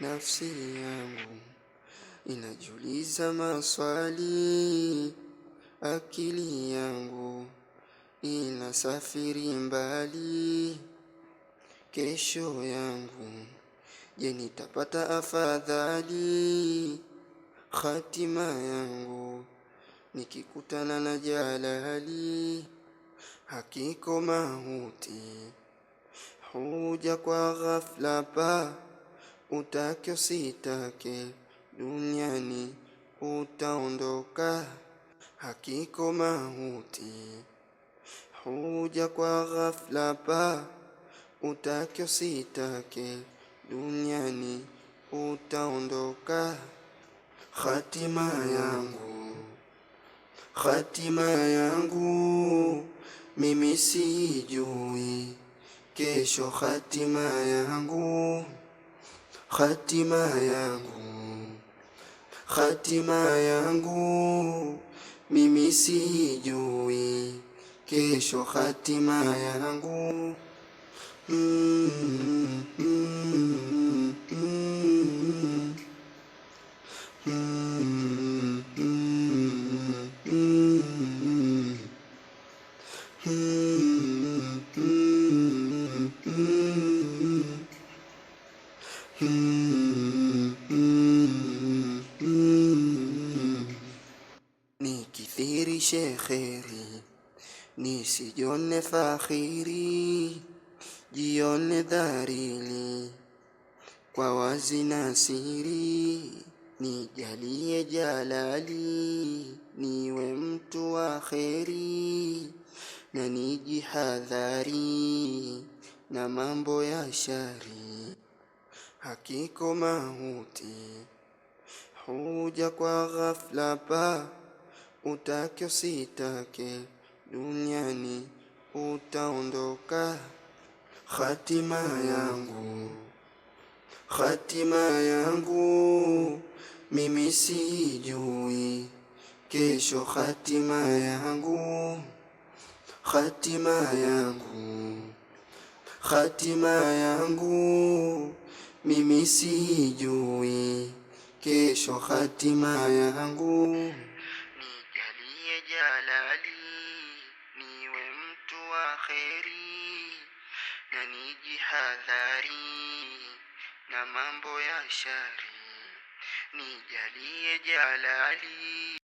Nafsi yangu inajiuliza maswali, akili yangu inasafiri mbali. Kesho yangu, je, nitapata afadhali? Hatima yangu nikikutana na jalali. Hakika mauti huja kwa ghafla pa, utake usitake duniani utaondoka. Hakika mauti huja kwa ghafla pa, utake usitake duniani utaondoka. Hatima yangu mimi sijui, kesho hatima yangu mimi sijui, kesho hatima yangu. Nikithirishe kheri, nisijone fakhiri, jione dharili kwa wazi na siri. Nijalie jalali, niwe mtu wa kheri, na nijihadhari na mambo ya shari. Hakika mauti huja kwa ghafla pa, utake usitake duniani utaondoka. Hatima yangu mimi sijui, kesho hatima yangu. Hatima yangu mimi sijui, kesho hatima yangu. Nijalie jalali, niwe mtu wa kheri, na nijihadhari na mambo ya shari. Nijalie jalali,